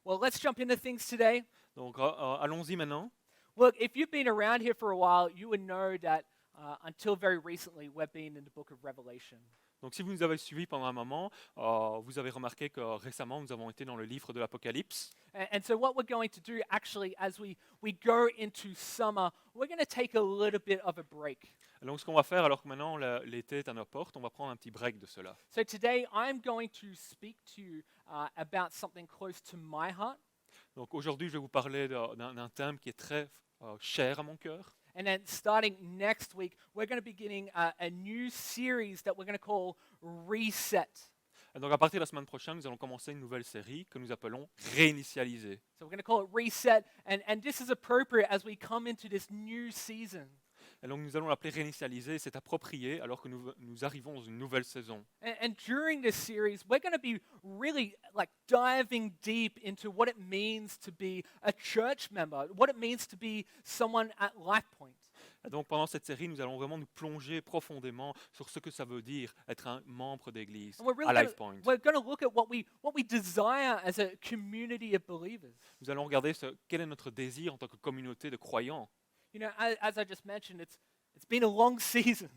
Well, let's jump into things today. Donc allons-y maintenant. Look, if you've been around here for a while, you would know that until very recently, we've been in the book of Revelation. Donc si vous nous avez suivis pendant un moment, vous avez remarqué que récemment nous avons été dans le livre de l'Apocalypse. And so, what we're going to do actually, as we go into summer, we're going to take a little bit of a break. Et donc ce qu'on va faire, alors que maintenant l'été est à nos portes, on va prendre un petit break de cela. So, today I'm going to speak to you about something close to my heart. Donc aujourd'hui, je vais vous parler d'un thème qui est très cher à mon cœur. And then starting next week, we're going to be beginning a new series that we're going to call Reset. Et donc à partir de la semaine prochaine, nous allons commencer une nouvelle série que nous appelons Réinitialiser. So we're going to call it Reset, and this is appropriate as we come into this new season. Et donc nous allons l'appeler Réinitialiser, c'est approprié alors que nous arrivons dans une nouvelle saison. And during this series, we're going to be really like diving deep into what it means to be a church member, what it means to be someone at LifePoint. Et donc pendant cette série, nous allons vraiment nous plonger profondément sur ce que ça veut dire être un membre d'église And we're à really LifePoint. we're going to look at what we desire as a community of believers. Nous allons regarder quel est notre désir en tant que communauté de croyants. You know, as I just mentioned, it's been a long season,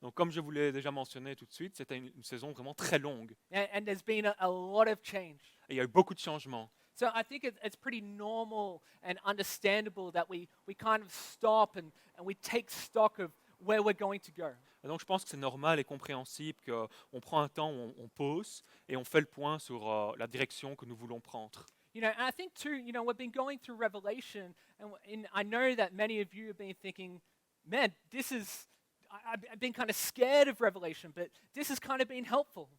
Donc comme je vous l'ai déjà mentionné tout de suite, c'était une saison vraiment très longue. and there's been a lot of change. Et il y a eu beaucoup de changements. So I think it's pretty normal and understandable that we kind of stop and we take stock of where we're going to go. Et donc je pense que c'est normal et compréhensible qu'on prend un temps où on pause et on fait le point sur la direction que nous voulons prendre. You know, and I think too, you know, we've been going through Revelation, and I know that many of you have been thinking, man, I've been kind of scared of Revelation, but this has kind of been helpful.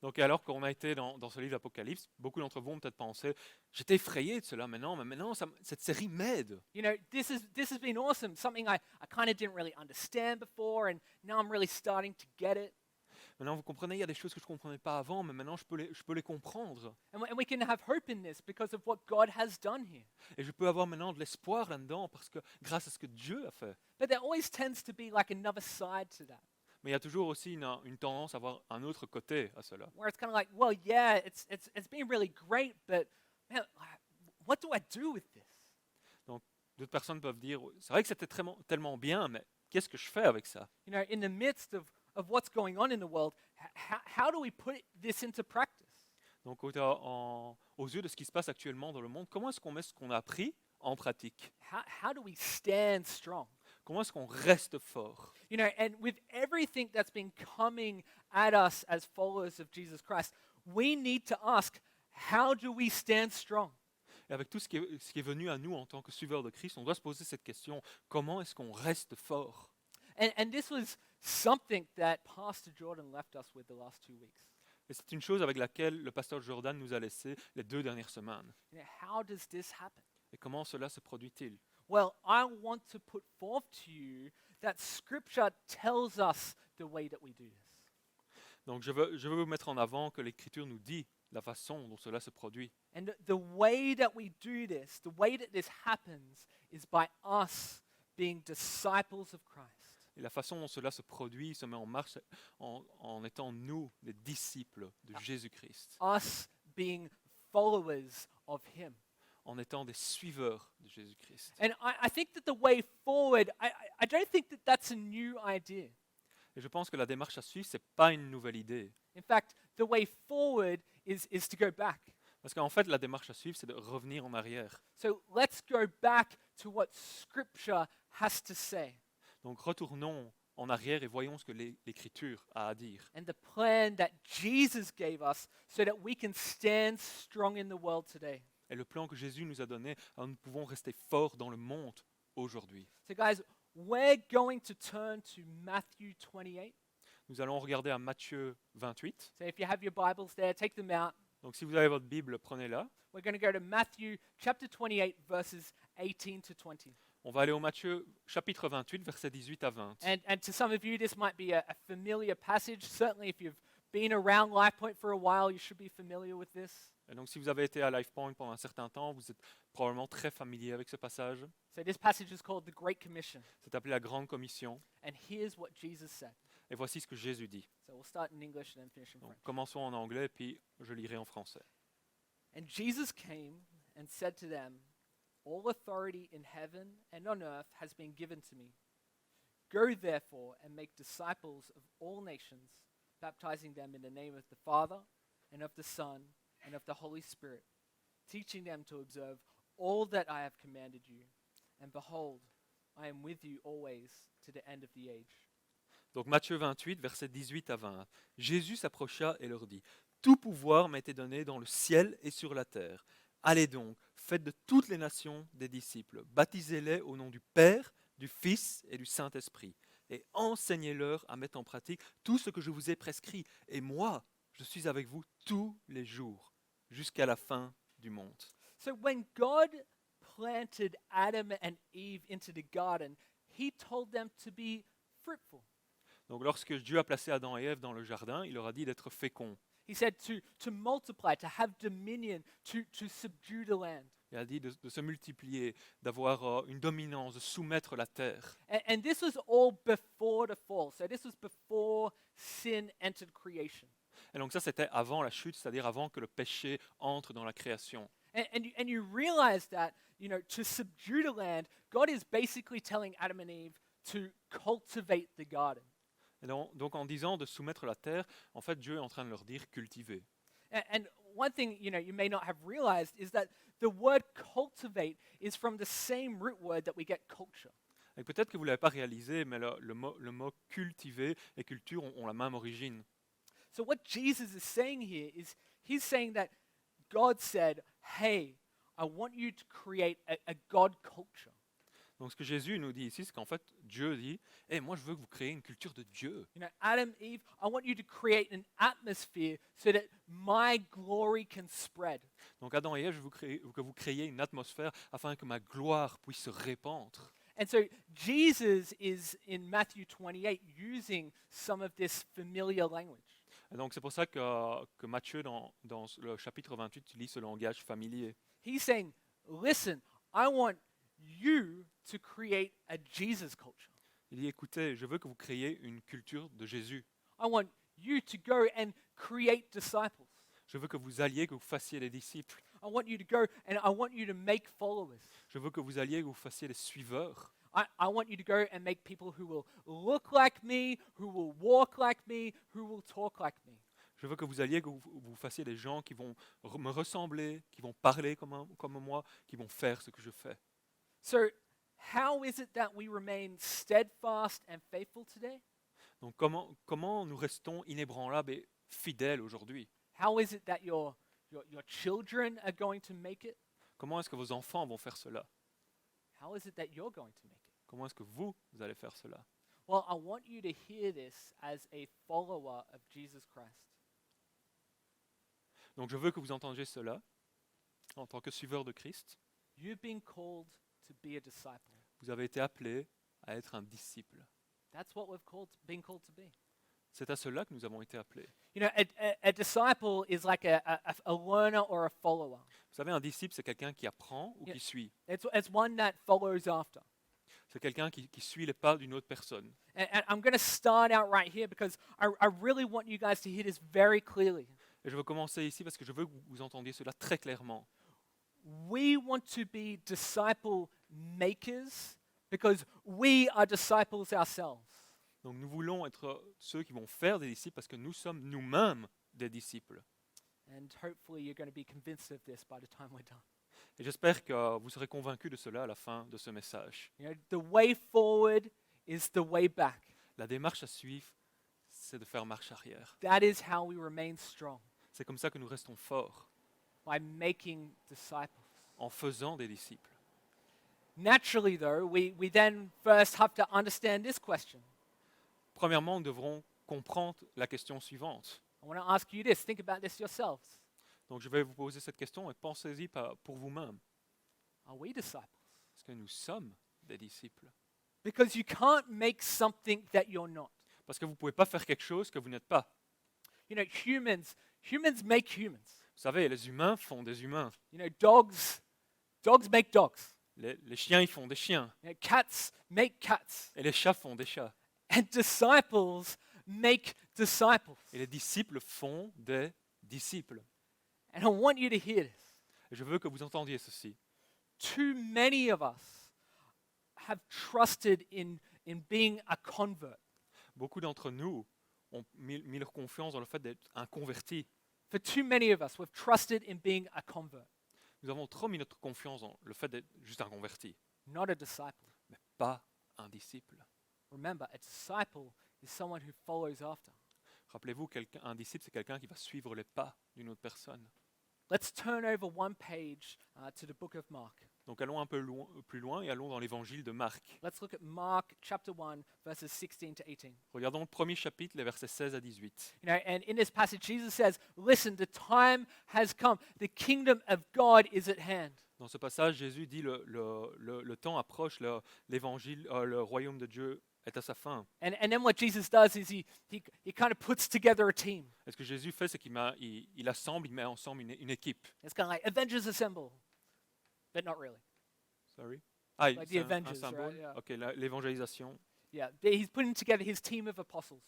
Donc alors qu'on a été dans ce livre d'Apocalypse, beaucoup d'entre vous ont peut-être pensé, j'étais effrayé de cela, mais maintenant cette série m'aide. You know, this has been awesome, something I kind of didn't really understand before, and now I'm really starting to get it. Maintenant vous comprenez, il y a des choses que je ne comprenais pas avant, mais maintenant je peux les comprendre. And we can have hope in this because of what God has done here. Et je peux avoir maintenant de l'espoir là-dedans parce que grâce à ce que Dieu a fait. But there always tends to be like another side to that, Mais il y a toujours aussi une tendance à avoir un autre côté à cela. where it's kind of like, well, yeah, it's been really great, but man, what do I do with this? D'autres personnes peuvent dire, c'est vrai que c'était tellement bien, mais qu'est-ce que je fais avec ça? You know, in the midst of what's going on in the world, how do we put this into practice? Donc aux yeux de ce qui se passe actuellement dans le monde, comment est-ce qu'on met ce qu'on a appris en pratique? How do we stand strong? Comment est-ce qu'on reste fort? You know, and with everything that's been coming at us as followers of Jesus Christ, we need to ask, how do we stand strong? Et avec tout ce qui est venu à nous en tant que suiveurs de Christ, on doit se poser cette question, comment est-ce qu'on reste fort? And this was something that Pastor Jordan left us with the last 2 weeks. Et c'est une chose avec laquelle le pasteur Jordan nous a laissé les 2 dernières semaines. You know, how does this happen? Et comment cela se produit-il? Well, I want to put forth to you that Scripture tells us the way that we do this. Donc je veux vous mettre en avant que l'Écriture nous dit la façon dont cela se produit. And the way that we do this, the way that this happens, is by us being disciples of Christ. Et la façon dont cela se produit, se met en marche en étant nous, les disciples de Jésus-Christ, Us being followers of Him. en étant des suiveurs de Jésus-Christ. And I think that the way forward, I don't think that that's a new idea. Et je pense que la démarche à suivre, ce n'est pas une nouvelle idée. In fact, the way forward is to go back. Parce qu'en fait, la démarche à suivre, c'est de revenir en arrière. So let's go back to what Scripture has to say. Donc retournons en arrière et voyons ce que l'Écriture a à dire. And the plan that Jesus gave us so that we can stand strong in the world today. Et le plan que Jésus nous a donné, alors nous pouvons rester forts dans le monde aujourd'hui. So guys, we're going to turn to Matthew 28. Nous allons regarder à Matthieu 28. So if you have your Bibles there, take them out. Donc si vous avez votre Bible, prenez-la. We're going to go to Matthew chapter 28, verses 18 to 20. On va aller au Matthieu chapitre 28, versets 18 à 20. And to some of you, this might be a familiar passage. Certainly, if you've been around LifePoint for a while, you should be familiar with this. Et donc si vous avez été à LifePoint pendant un certain temps, vous êtes probablement très familier avec ce passage. So this passage is called the Great Commission. C'est appelé la Grande Commission. And here's what Jesus said. Et voici ce que Jésus dit. So we'll start in English and then finish in Donc, French. commençons en anglais, puis je lirai en français. And Jesus came and said to them, "All authority in heaven and on earth has been given to me. Go therefore and make disciples of all nations, baptizing them in the name of the Father and of the Son and of the Holy Spirit, teaching them to observe all that I have commanded you. And behold, I am with you always to the end of the age." Donc Matthieu 28, versets 18 à 20. Jésus s'approcha et leur dit, tout pouvoir m'a été donné dans le ciel et sur la terre. Allez donc, faites de toutes les nations des disciples, baptisez-les au nom du Père, du Fils et du Saint-Esprit, et enseignez-leur à mettre en pratique tout ce que je vous ai prescrit. Et moi, je suis avec vous tous les jours, jusqu'à la fin du monde. So when God planted Adam and Eve into the garden, he told them to be fruitful. Donc lorsque Dieu a placé Adam et Ève dans le jardin, il leur a dit d'être féconds. He said to multiply, to have dominion, to subdue the land. Il a dit de se multiplier, d'avoir une dominance, de soumettre la terre. And this was all before the fall. So this was before sin entered creation. Et donc ça, c'était avant la chute, c'est-à-dire avant que le péché entre dans la création. And you realize that, to subdue the land, God is basically telling Adam and Eve to cultivate the garden. Et donc en disant de soumettre la terre, en fait, Dieu est en train de leur dire cultiver. And one thing, you may not have realized is that the word cultivate is from the same root word that we get culture. Et peut-être que vous ne l'avez pas réalisé, mais le mot cultiver et culture ont la même origine. So what Jesus is saying here is he's saying that God said, "Hey, I want you to create a God culture." Donc ce que Jésus nous dit ici, c'est qu'en fait, Dieu dit, moi je veux que vous créiez une culture de Dieu. Adam, Eve, I want you to create an atmosphere so that my glory can spread. Donc Adam et Ève, je veux que vous créiez une atmosphère afin que ma gloire puisse se répandre. And so Jesus is in Matthew 28 using some of this familiar language. Et donc c'est pour ça que Matthieu, dans le chapitre 28, utilise ce langage familier. He's saying, listen, I want you to create a Jesus culture. Il dit, écoutez, je veux que vous créiez une culture de Jésus. I want you to go and create disciples. Je veux que vous alliez, que vous fassiez des disciples. I want you to go and I want you to make followers. Je veux que vous alliez, que vous fassiez des suiveurs. I want you to go and make people who will look like me, who will walk like me, who will talk like me. Je veux que vous alliez, que vous fassiez des gens qui vont me ressembler, qui vont parler comme moi, qui vont faire ce que je fais. So, how is it that we remain steadfast and faithful today? Donc comment nous restons inébranlables et fidèles aujourd'hui? How is it that your children are going to make it? Comment est-ce que vos enfants vont faire cela? How is it that you're going to make it? Comment est-ce que vous allez faire cela? Well, I want you to hear this as a follower of Jesus Christ. Donc je veux que vous entendiez cela en tant que suiveur de Christ. You've been called to be a disciple. Vous avez été appelés à être un disciple. That's what we've been called to be. C'est à cela que nous avons été appelés. A disciple is like a learner or a follower. Vous savez, un disciple, c'est quelqu'un qui apprend ou qui suit. It's one that follows after. C'est quelqu'un qui suit les pas d'une autre personne. And I'm going to start out right here because I really want you guys to hear this very clearly. Et je veux commencer ici parce que je veux que vous entendiez cela très clairement. We want to be disciple makers because we are disciples ourselves. Donc nous voulons être ceux qui vont faire des disciples parce que nous sommes nous-mêmes des disciples. And hopefully you're going to be convinced of this by the time we're done. Et j'espère que vous serez convaincus de cela à la fin de ce message. The way forward is the way back. La démarche à suivre, c'est de faire marche arrière. That is how we remain strong, C'est comme ça que nous restons forts, by making disciples. en faisant des disciples. Naturally, though, we then first have to understand this question. Premièrement, nous devrons comprendre la question suivante. I want to ask you this. Think about this yourselves. Donc je vais vous poser cette question et pensez-y pour vous-même. Are we disciples? Est-ce que nous sommes des disciples? Because you can't make something that you're not. Parce que vous ne pouvez pas faire quelque chose que vous n'êtes pas. Humans make humans. Vous savez, les humains font des humains. Dogs make dogs. Les chiens, ils font des chiens. Cats make cats. Et les chats font des chats. And disciples make disciples. Et les disciples font des disciples. And I want you to hear this. Et je veux que vous entendiez ceci. Too many of us have trusted in being a convert. Beaucoup d'entre nous ont mis leur confiance dans le fait d'être un converti. For too many of us, we've trusted in being a convert, Nous avons trop mis notre confiance dans le fait d'être juste un converti, not a disciple. mais pas un disciple. Remember, a disciple is someone who follows after. Rappelez-vous, un disciple, c'est quelqu'un qui va suivre les pas d'une autre personne. Let's turn over one page to the book of Mark. Donc allons un peu plus loin et allons dans l'évangile de Marc. Let's look at Mark chapter 1, verses 16 to 18. Regardons le premier chapitre, les versets 16 à 18. You know, and in this passage, Jesus says, "Listen, the time has come. The kingdom of God is at hand." Dans ce passage, Jésus dit le temps approche, l'évangile, le royaume de Dieu est à sa fin. And then what Jesus does is he kind of puts together a team. Et ce que Jésus fait, c'est qu'il assemble, il met ensemble une équipe. It's kind of like Avengers Assemble, but not really. Sorry? Ah, Like the c'est un Avengers, symbole. right? Yeah. Ok, l'évangélisation. Yeah, he's putting together his team of apostles.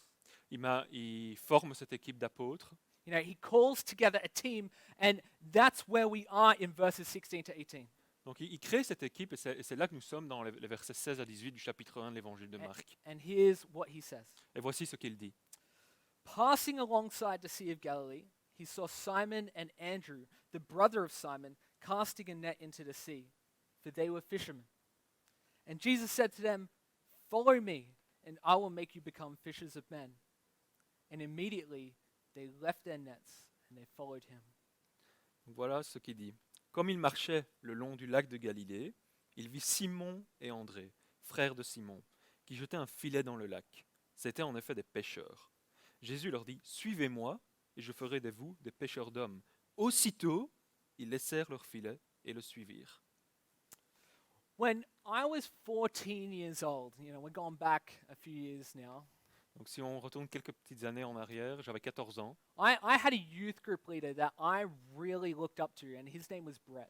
Il forme cette équipe d'apôtres. You know, he calls together a team, and that's where we are in verses 16 to 18. Donc il crée cette équipe et c'est là que nous sommes dans les versets 16 à 18 du chapitre 1 de l'évangile de Marc. And here's what he says. Et voici ce qu'il dit. Passing alongside the Sea of Galilee, he saw Simon and Andrew, the brother of Simon, casting a net into the sea, for they were fishermen. And Jesus said to them, "Follow me, and I will make you become fishers of men." And immediately they left their nets and they followed him. Voilà ce qu'il dit. Comme il marchait le long du lac de Galilée, il vit Simon et André, frères de Simon, qui jetaient un filet dans le lac. C'étaient en effet des pêcheurs. Jésus leur dit, « Suivez-moi, et je ferai de vous des pêcheurs d'hommes. » Aussitôt, ils laissèrent leur filet et le suivirent. When I was 14 years old, you know, we're going back a few years now, Donc si on retourne quelques petites années en arrière, j'avais 14 ans. I had a youth group leader that I really looked up to, and his name was Brett.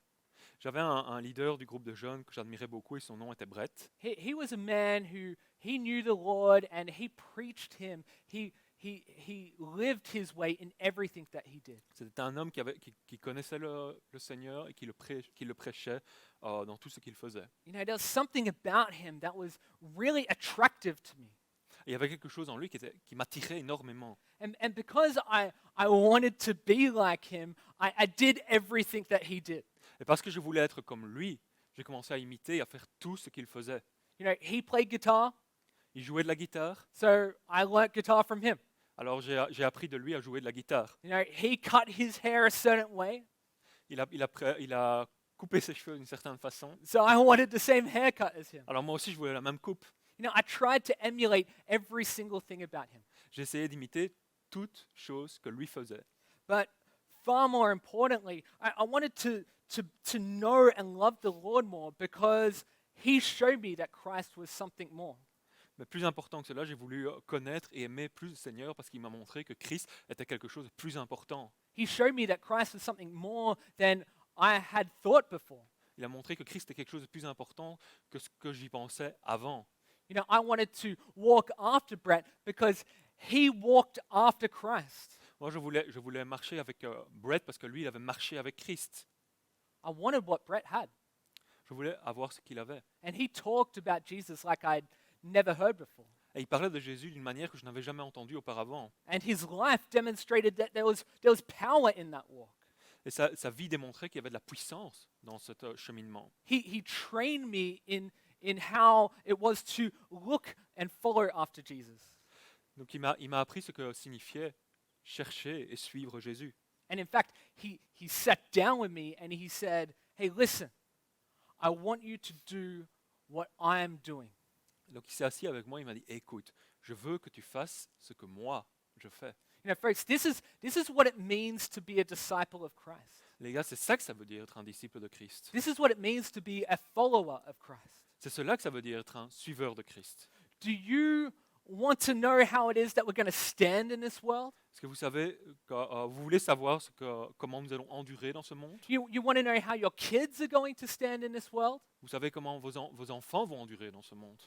J'avais un leader du groupe de jeunes que j'admirais beaucoup et son nom était Brett. He was a man who he knew the Lord and he preached him. He lived his way in everything that he did. C'était un homme qui connaissait le Seigneur et qui le prêchait dans tout ce qu'il faisait. You know, there was something about him that was really attractive to me. Et il y avait quelque chose en lui qui m'attirait énormément. And because I wanted to be like him, I did everything that he did. Et parce que je voulais être comme lui, j'ai commencé à imiter et à faire tout ce qu'il faisait. You know, he played guitar, Il jouait de la guitare, so I learnt guitar from him. alors j'ai appris de lui à jouer de la guitare. You know, he cut his hair a certain way, Il a coupé ses cheveux d'une certaine façon. so I wanted the same haircut as him. Alors moi aussi, je voulais la même coupe. You know, I tried to emulate every single thing about him. J'ai essayé d'imiter toute chose que lui faisait. But far more importantly, I wanted to know and love the Lord more because he showed me that Christ was something more. Mais plus important que cela, j'ai voulu connaître et aimer plus le Seigneur parce qu'il m'a montré que Christ était quelque chose de plus important. He showed me that Christ was something more than I had thought before. Il a montré que Christ était quelque chose de plus important que ce que j'y pensais avant. You know, I wanted to walk after Brett because he walked after Christ. Moi, je voulais marcher avec Brett parce que lui, il avait marché avec Christ. I wanted what Brett had. Je voulais avoir ce qu'il avait. And he talked about Jesus like I'd never heard before. Et il parlait de Jésus d'une manière que je n'avais jamais entendue auparavant. And his life demonstrated that there was power in that walk. Et sa vie démontrait qu'il y avait de la puissance dans ce cheminement. He trained me in how it was to look and follow after Jesus. Donc il m'a appris ce que signifiait chercher et suivre Jésus. And in fact, he sat down with me and he said, "Hey, listen, I want you to do what I am doing." Donc il s'est assis avec moi, il m'a dit, écoute, je veux que tu fasses ce que moi je fais. You know, folks, this is what it means to be a disciple of Christ. Les gars, c'est ça que ça veut dire être un disciple de Christ. This is what it means to be a follower of Christ. C'est cela que ça veut dire être un suiveur de Christ. Do you want to know how it is that we're going to stand in this world? Est-ce que vous savez, vous voulez savoir comment nous allons endurer dans ce monde? You want to know how your kids are going to stand in this world? Vous savez comment vos enfants vont endurer dans ce monde?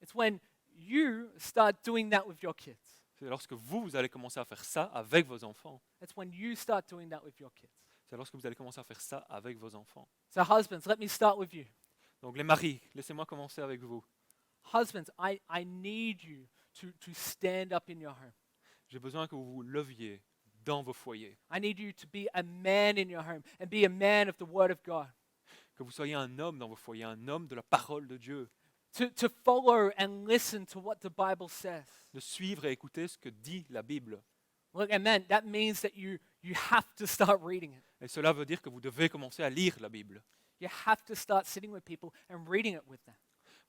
It's when you start doing that with your kids. C'est lorsque vous allez commencer à faire ça avec vos enfants. It's when you start doing that with your kids. C'est lorsque vous allez commencer à faire ça avec vos enfants. So, husbands, let me start with you. Donc les maris, laissez-moi commencer avec vous. Husbands, I need you to stand up in your home. J'ai besoin que vous vous leviez dans vos foyers, I need you to be a man in your home and be a man of the Word of God. que vous soyez un homme dans vos foyers, un homme de la parole de Dieu, To follow and listen to what the Bible says. de suivre et écouter ce que dit la Bible. Look, and man, that means that you have to start reading it. Et cela veut dire que vous devez commencer à lire la Bible. You have to start sitting with people and reading it with them.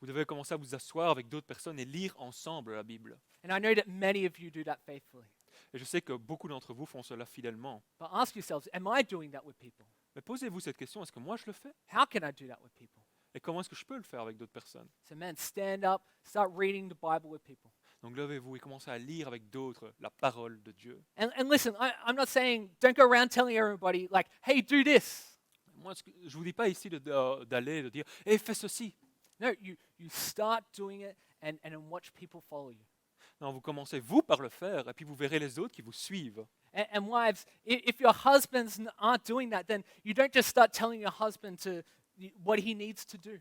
Vous devez commencer à vous asseoir avec d'autres personnes et lire ensemble la Bible. And I know that many of you do that faithfully. Et je sais que beaucoup d'entre vous font cela fidèlement. But ask yourselves, am I doing that with people? Mais posez-vous cette question, est-ce que moi je le fais? How can I do that with people? Et comment est-ce que je peux le faire avec d'autres personnes? So, man, stand up, start reading the Bible with people. Donc levez-vous et commencez à lire avec d'autres la parole de Dieu. And listen, I'm not saying don't go around telling everybody, like, hey, do this. Moi, je ne vous dis pas ici d'aller, de dire, hé, fais ceci. No, you start doing it and watch people follow you. Non, vous commencez vous par le faire et puis vous verrez les autres qui vous suivent. And wives, if your husbands aren't doing that, then you don't just start telling your husband what he needs to do.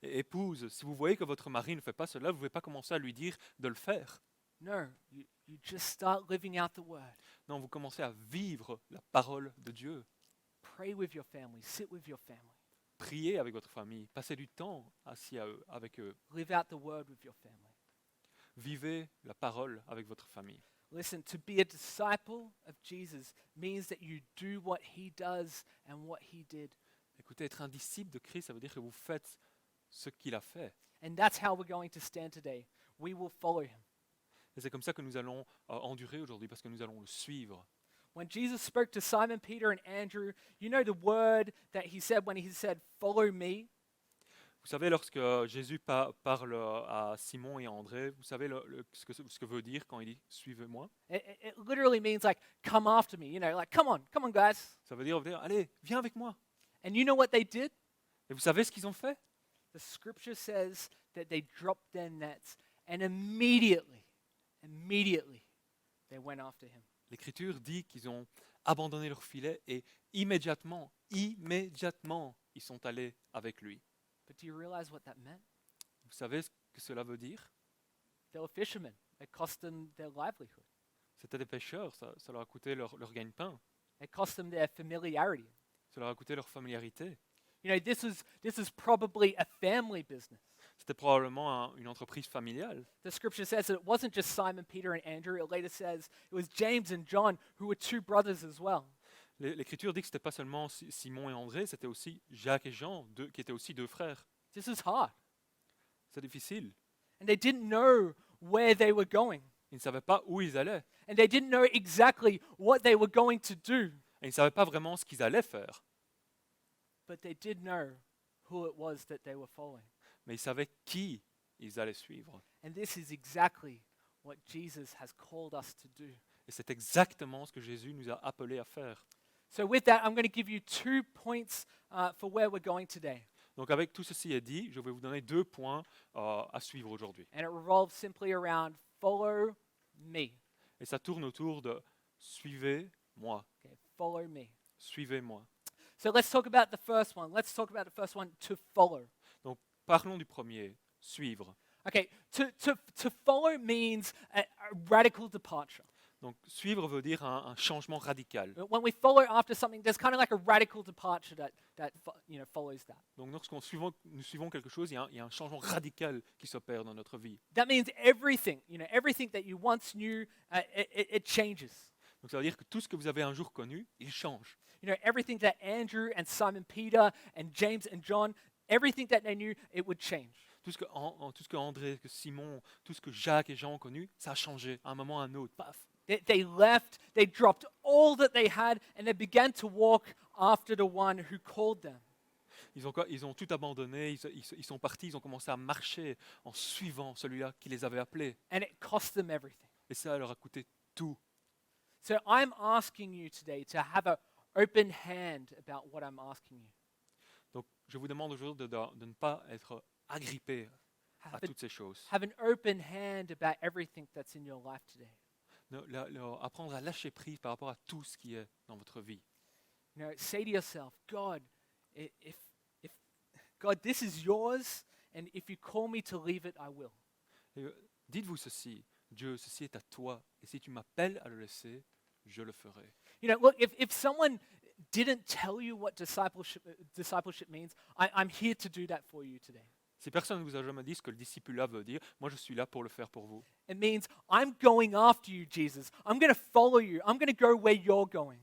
Et épouse, si vous voyez que votre mari ne fait pas cela, vous ne pouvez pas commencer à lui dire de le faire. No, you just start living out the word. Non, vous commencez à vivre la parole de Dieu. Pray with your family, sit with your family. Priez avec votre famille, passez du temps assis avec eux. Live out the word with your family. Vivez la parole avec votre famille. Listen, to be a disciple of Jesus means that you do what he does and what he did. Écoutez, être un disciple de Christ, ça veut dire que vous faites ce qu'il a fait. And that's how we're going to stand today. We will follow him. Et c'est comme ça que nous allons endurer aujourd'hui, parce que nous allons le suivre. When Jesus spoke to Simon Peter and Andrew, you know the word that he said when he said, "Follow me"? Vous savez, lorsque Jésus parle à Simon et à André, vous savez ce que veut dire quand il dit « suivez-moi » It literally means like, come after me, like, come on guys. Ça veut dire « allez, viens avec moi ». And you know what they did? Et vous savez ce qu'ils ont fait? The scripture says that they dropped their nets and immediately, they went after him. L'Écriture dit qu'ils ont abandonné leur filet et immédiatement, ils sont allés avec lui. But do you realize what that meant? Vous savez ce que cela veut dire? They were fishermen. It cost them their livelihood. C'était des pêcheurs, ça leur a coûté leur gagne-pain, It cost them their familiarity. ça leur a coûté leur familiarité. You know, this is probably a family business. C'était probablement une entreprise familiale. The scripture says that it wasn't just Simon, Peter, and Andrew. It later says it was James and John, who were two brothers as well. L'Écriture dit que ce n'était pas seulement Simon et André, c'était aussi Jacques et Jean, qui étaient aussi deux frères. This is hard. C'est difficile. And they didn't know where they were going. Ils ne savaient pas où ils allaient. And they didn't know exactly what they were going to do. Et ils ne savaient pas vraiment ce qu'ils allaient faire. But they did know who it was that they were following. Mais ils savaient qui ils allaient suivre. And this is exactly what Jesus has called us to do. Et c'est exactement ce que Jésus nous a appelés à faire. So with that, I'm going to give you 2 points for where we're going today. Donc avec tout ceci est dit, je vais vous donner 2 points à suivre aujourd'hui. And it revolves simply around follow me. Et ça tourne autour de suivez-moi, Okay, follow me. suivez-moi. So let's talk about the first one. Let's talk about the first one, to follow. Donc parlons du premier, suivre. Okay, to follow means a radical departure. Donc suivre veut dire un changement radical. When we follow after something, there's kind of like a radical departure that follows that. Donc lorsqu'on nous suivons quelque chose, il y a un changement radical qui s'opère dans notre vie. That means everything, everything that you once knew, it changes. Donc ça veut dire que tout ce que vous avez un jour connu, il change. Everything that Andrew and Simon Peter and James and John, everything that they knew, it would change. Tout ce que André, que Simon, tout ce que Jacques et Jean ont connu, ça a changé à un moment ou à un autre. Paf. They left, they dropped all that they had, and they began to walk after the one who called them. Ils ont tout abandonné, ils sont partis, ils ont commencé à marcher en suivant celui-là qui les avait appelés. And it cost them everything. Et ça leur a coûté tout. So I'm asking you today to have an open hand about what I'm asking you. Donc je vous demande aujourd'hui de ne pas être agrippé à Have, toutes ces choses. have an open hand about everything that's in your life today. Apprendre à lâcher prise par rapport à tout ce qui est dans votre vie. You know, say to yourself, God, if God, this is yours, and if you call me to leave it, I will. Et, dites-vous ceci, Dieu, ceci est à toi, et si tu m'appelles à le laisser, je le ferai. You know, look, if someone didn't tell you what discipleship means, I'm here to do that for you today. Si personne ne vous a jamais dit ce que le discipulat veut dire, moi je suis là pour le faire pour vous. It means I'm going after you, Jesus. I'm going to follow you. I'm going to go where you're going.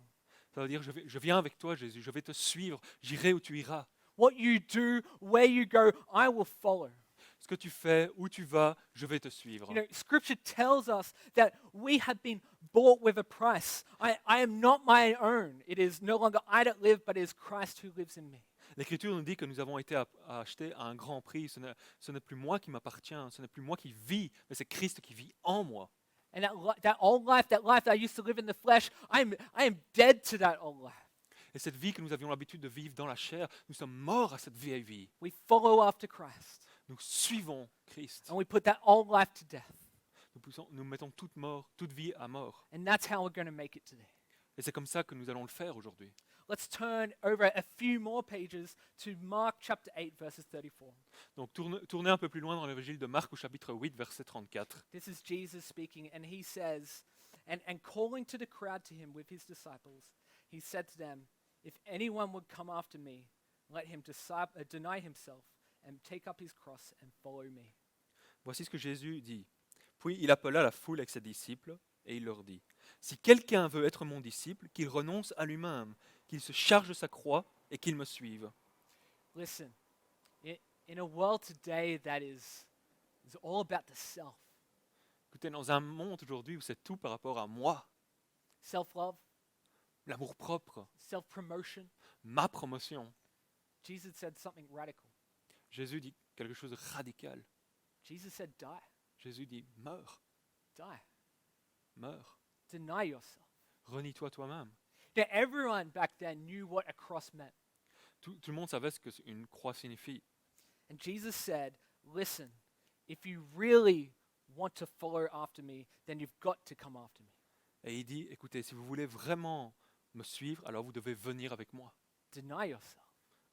Ça veut dire, je viens avec toi, Jésus, je vais te suivre, j'irai où tu iras. What you do, where you go, I will follow. Ce que tu fais, où tu vas, je vais te suivre. You know, Scripture tells us that we have been bought with a price. I am not my own. It is no longer I that live, but it is Christ who lives in me. L'Écriture nous dit que nous avons été achetés à un grand prix. Ce n'est plus moi qui m'appartient, ce n'est plus moi qui vis, mais c'est Christ qui vit en moi. And that old life, that I used to live in the flesh, I am dead to that old life. Et cette vie que nous avions l'habitude de vivre dans la chair, nous sommes morts à cette vieille vie. We follow after Christ, Nous suivons Christ. and we put that old life to death. Nous mettons toute vie à mort. And that's how we're going to make it today. Et c'est comme ça que nous allons le faire aujourd'hui. Let's turn over a few more pages to Mark chapter 8, verses 34. Donc tournez un peu plus loin dans l'évangile de Marc au chapitre 8, verset 34. This is Jesus speaking, and he says, and calling to the crowd to him with his disciples, he said to them, if anyone would come after me, let him deny himself and take up his cross and follow me. Voici ce que Jésus dit. Puis il appela la foule avec ses disciples et il leur dit, si quelqu'un veut être mon disciple, qu'il renonce à lui-même, qu'il se charge de sa croix et qu'il me suive. Listen, in a world today that is all about the self, Écoutez, dans un monde aujourd'hui où c'est tout par rapport à moi, self-love, l'amour propre, self-promotion, ma promotion, Jesus said something radical. Jésus dit quelque chose de radical. Jesus said, die, Jésus dit, meurs, die, meurs, deny yourself. renie-toi toi-même. Now, everyone back then knew what a cross meant. Tout le monde savait ce qu'une croix signifie. And Jesus said, listen, if you really want to follow after me, then you've got to come after me. Et il dit, écoutez, si vous voulez vraiment me suivre, alors vous devez venir avec moi. Deny yourself.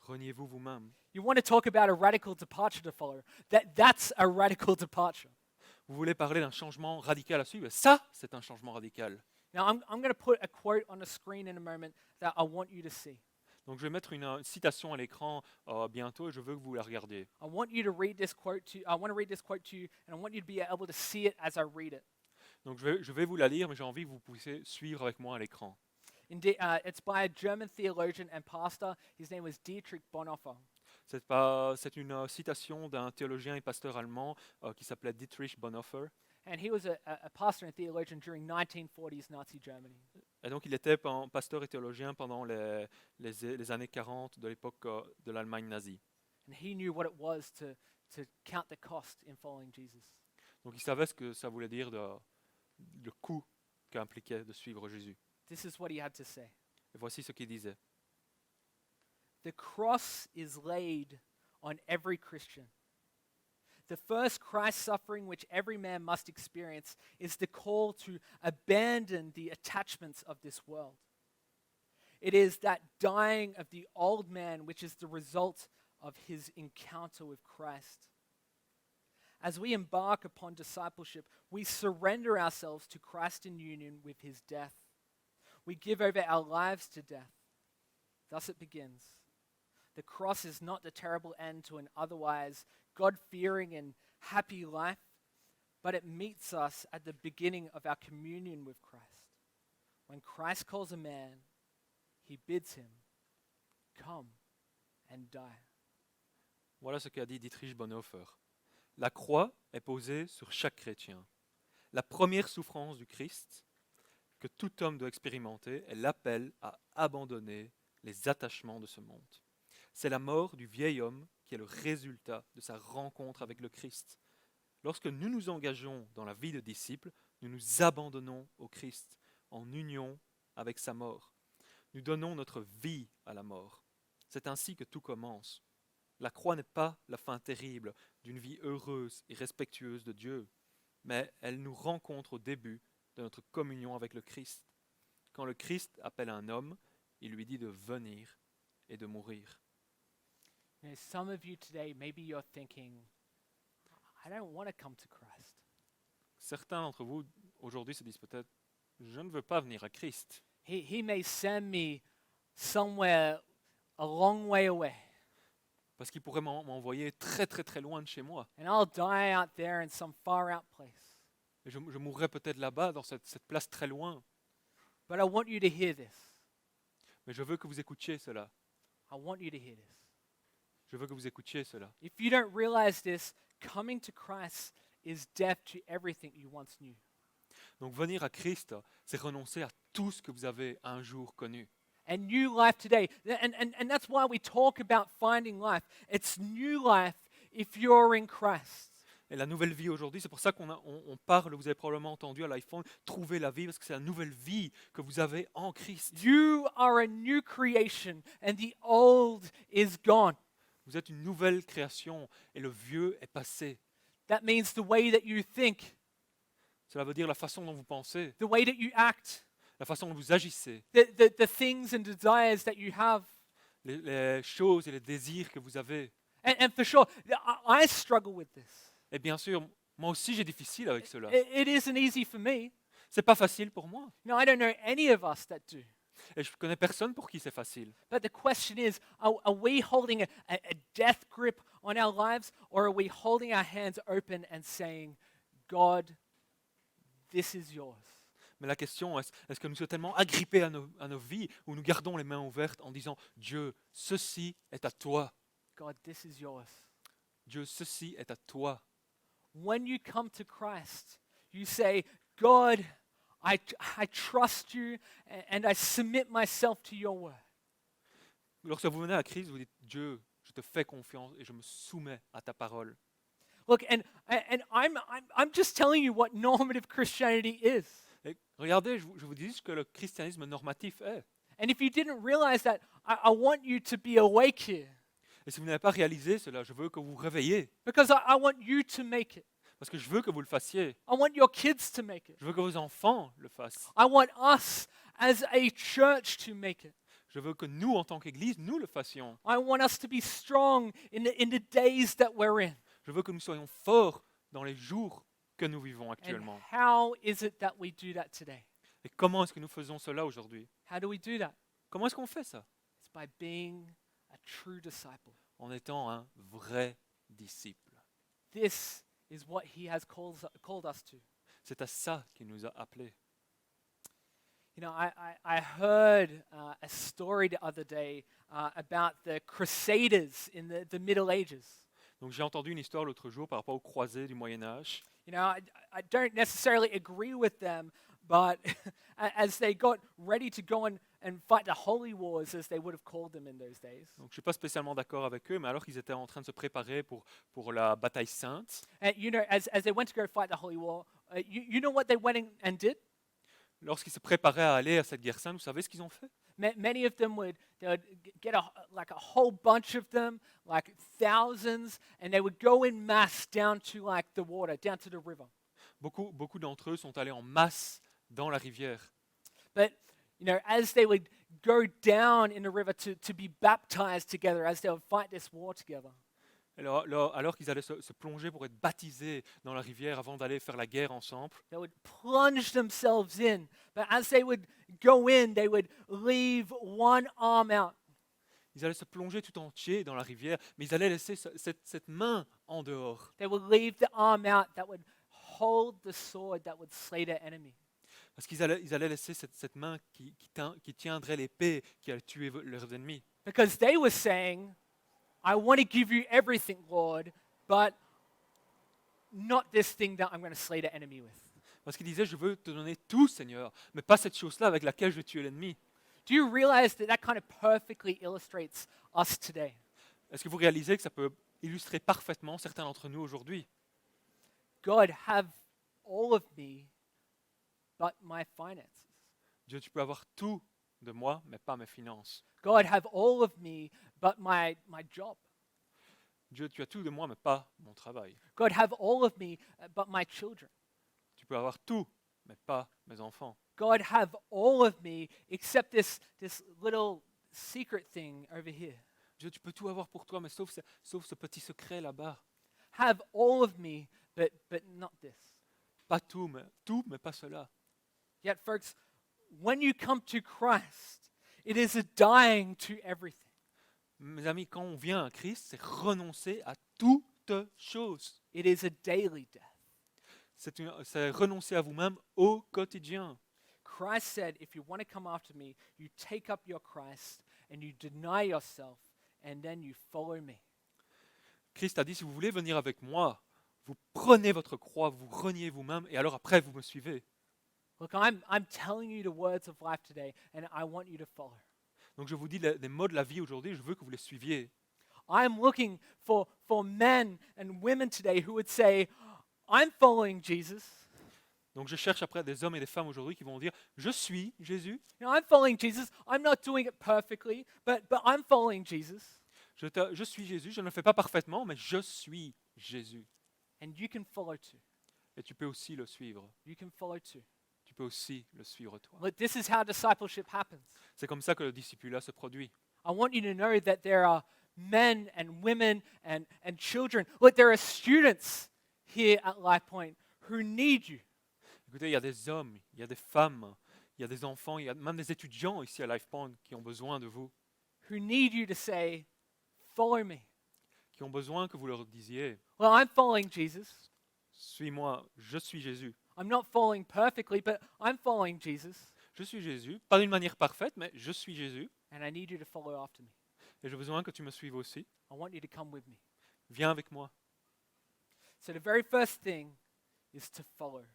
Reniez-vous vous-même. You want to talk about a radical departure to follow? That's a radical departure. Vous voulez parler d'un changement radical à suivre? Ça, c'est un changement radical. Now, I'm going to put a quote on the screen in a moment that I want you to see. Donc je vais mettre une citation à l'écran bientôt et je veux que vous la regardiez. I want to read this quote to you, and I want you to be able to see it as I read it. Donc je vais vous la lire, mais j'ai envie que vous puissiez suivre avec moi à l'écran. It's by a German theologian and pastor. His name was Dietrich Bonhoeffer. C'est une citation d'un théologien et pasteur allemand qui s'appelait Dietrich Bonhoeffer. And he was a pastor and theologian during 1940s Nazi Germany. Et donc il était pasteur et théologien pendant les années 40 de l'époque de l'Allemagne nazie. And he knew what it was to count the cost in following Jesus. Donc il savait ce que ça voulait dire, le coût qu'impliquait de suivre Jésus. This is what he had to say. Et voici ce qu'il disait. The cross is laid on every Christian. The first Christ suffering which every man must experience is the call to abandon the attachments of this world. It is that dying of the old man which is the result of his encounter with Christ. As we embark upon discipleship, we surrender ourselves to Christ in union with his death. We give over our lives to death. Thus it begins. The cross is not the terrible end to an otherwise God-fearing and happy life, but it meets us at the beginning of our communion with Christ. When Christ calls a man, he bids him, come and die. Voilà ce qu'a dit Dietrich Bonhoeffer. La croix est posée sur chaque chrétien. La première souffrance du Christ que tout homme doit expérimenter est l'appel à abandonner les attachements de ce monde. C'est la mort du vieil homme qui est le résultat de sa rencontre avec le Christ. Lorsque nous nous engageons dans la vie de disciple, nous nous abandonnons au Christ en union avec sa mort. Nous donnons notre vie à la mort. C'est ainsi que tout commence. La croix n'est pas la fin terrible d'une vie heureuse et respectueuse de Dieu, mais elle nous rencontre au début de notre communion avec le Christ. Quand le Christ appelle un homme, il lui dit de venir et de mourir. You know, some of you today, maybe you're thinking, I don't want to come to Christ. Certains d'entre vous aujourd'hui se disent peut-être, je ne veux pas venir à Christ. He may send me somewhere a long way away, Parce qu'il pourrait m'envoyer très très très loin de chez moi. and I'll die out there in some far out place. Et je mourrais peut-être là-bas, dans cette place très loin. But I want you to hear this. Mais je veux que vous écoutiez cela. I want you to hear this. Je veux que vous écoutiez cela. If you don't realize this, coming to Christ is death to everything you once knew. Donc venir à Christ, c'est renoncer à tout ce que vous avez un jour connu. And new life today. And that's why we talk about finding life. It's new life if you're in Christ. Et la nouvelle vie aujourd'hui, c'est pour ça on parle, vous avez probablement entendu à l'iPhone, trouver la vie, parce que c'est la nouvelle vie que vous avez en Christ. You are a new creation, and the old is gone. Vous êtes une nouvelle création et le vieux est passé. That means the way that you think, Cela veut dire la façon dont vous pensez, the way that you act, la façon dont vous agissez, the things and desires that you have. les choses et les désirs que vous avez. And for sure, I struggle with this. Et bien sûr, moi aussi j'ai difficile avec cela. It isn't easy for me. C'est pas facile pour moi. No, I don't know any of us that do. Et je connais personne pour qui c'est facile. But the question is, are we holding a death grip on our lives, or are we holding our hands open and saying, God, this is yours? Mais la question est-ce que nous sommes tellement agrippés à nos vies où nous gardons les mains ouvertes en disant Dieu, ceci est à toi. God, this is yours. Dieu, ceci est à toi. When you come to Christ, you say, God, I trust you and I submit myself to your word. Lorsque vous venez à Christ, vous dites Dieu, je te fais confiance et je me soumets à ta parole. Look, and I'm just telling you what normative Christianity is. Et regardez, je vous dis ce que le christianisme normatif est. And if you didn't realize that, I want you to be awake here Et si vous n'avez pas réalisé cela, je veux que vous vous réveillez. because I want you to make it. Parce que je veux que vous le fassiez. I want your kids to make it. Je veux que vos enfants le fassent. I want us as a church to make it. Je veux que nous, en tant qu'Église, nous le fassions. I want us to be strong in the days that we're in. Je veux que nous soyons forts dans les jours que nous vivons And actuellement. how is it that we do that today? Et comment est-ce que nous faisons cela aujourd'hui? How do we do that? Comment est-ce qu'on fait ça? It's by being a true disciple. En étant un vrai disciple. This is what he has called us to. C'est à ça qu'il nous a appelés. You know, I heard a story the other day about the Crusaders in the Middle Ages. Donc j'ai entendu une histoire l'autre jour par rapport aux croisés du Moyen Âge. You know, I don't necessarily agree with them, but as they got ready to go and fight the holy wars, as they would have called them in those days, Donc je ne suis pas spécialement d'accord avec eux, mais alors qu'ils étaient en train de se préparer pour la bataille sainte, and you know, as they went to go fight the holy war, you know what they went and did? lorsqu'ils se préparaient à aller à cette guerre sainte, vous savez ce qu'ils ont fait? Many of them would get a whole bunch of them, like thousands, and they would go in mass down to like the water, down to the river. Beaucoup d'entre eux sont allés en masse dans la rivière. But you know, as they would go down in the river to be baptized together, as they would fight this war together, Alors qu'ils allaient se plonger pour être baptisés dans la rivière avant d'aller faire la guerre ensemble, they would plunge themselves in. But as they would go in, they would leave one arm out. ils allaient se plonger tout entier dans la rivière, mais ils allaient laisser cette main en dehors. They would leave the arm out that would hold the sword that would slay their enemy. Parce qu'ils allaient laisser cette main qui tiendrait l'épée qui allait tuer leurs ennemis. Because they were saying, I want to give you everything, Lord, but not this thing that I'm going to slay the enemy with. Parce qu'ils disaient, je veux te donner tout, Seigneur, mais pas cette chose-là avec laquelle je vais tuer l'ennemi. Do you realize that kind of perfectly illustrates us today? Est-ce que vous réalisez que ça peut illustrer parfaitement certains d'entre nous aujourd'hui? God, have all of me, but my finances. Dieu, tu peux avoir tout de moi, mais pas mes finances. God, have all of me, but my job. Dieu, tu as tout de moi, mais pas mon travail. God, have all of me, but my children. Tu peux avoir tout mais pas mes enfants. God, have all of me except this little secret thing over here. Dieu, tu peux tout avoir pour toi, mais sauf ce petit secret là-bas. Have all of me, but not this. Pas tout, mais pas cela. Yet, folks, when you come to Christ, it is a dying to everything. Mes amis, quand on vient à Christ, c'est renoncer à toute chose. It is a daily death. C'est renoncer à vous-même au quotidien. Christ said, if you want to come after me, you take up your Christ and you deny yourself and then you follow me. Christ a dit, si vous voulez venir avec moi, vous prenez votre croix, vous reniez vous-même, et alors après, vous me suivez. Look, I'm telling you the words of life today and I want you to follow. Donc je vous dis les mots de la vie aujourd'hui, je veux que vous les suiviez. I'm looking for men and women today who would say, I'm following Jesus. Donc je cherche après des hommes et des femmes aujourd'hui qui vont dire, je suis Jésus, You know, I'm following Jesus. I'm not doing it perfectly, but I'm following Jesus. je suis Jésus, je ne le fais pas parfaitement, mais je suis Jésus. And you can follow too. Et tu peux aussi le suivre. You can follow too. Tu peux aussi le suivre toi. Look, this is how discipleship happens. C'est comme ça que le discipulat se produit. I want you to know that there are men and women and children. Look, there are students here at Life Point who need you. Écoutez, il y a des hommes, il y a des femmes, il y a des enfants, il y a même des étudiants ici à LifePoint qui ont besoin de vous, Who need you to say, follow me. qui ont besoin que vous leur disiez, Well, I'm following Jesus. suis-moi, je suis Jésus. I'm not following perfectly, but I'm following Jesus. Je suis Jésus, pas d'une manière parfaite, mais je suis Jésus. And I need you to follow after me. Et j'ai besoin que tu me suives aussi. I want you to come with me. Viens avec moi. So the very first thing is to follow.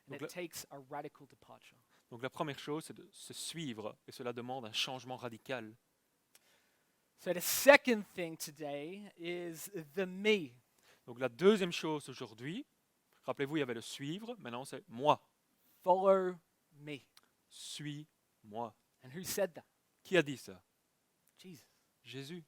And Donc it la- takes a radical departure. Donc la première chose, c'est de se suivre, et cela demande un changement radical. So the second thing today is the me. Donc la deuxième chose aujourd'hui, rappelez-vous, il y avait le suivre, maintenant c'est moi. Follow me. Suis-moi. And who said that? Qui a dit ça? Jesus. Jésus.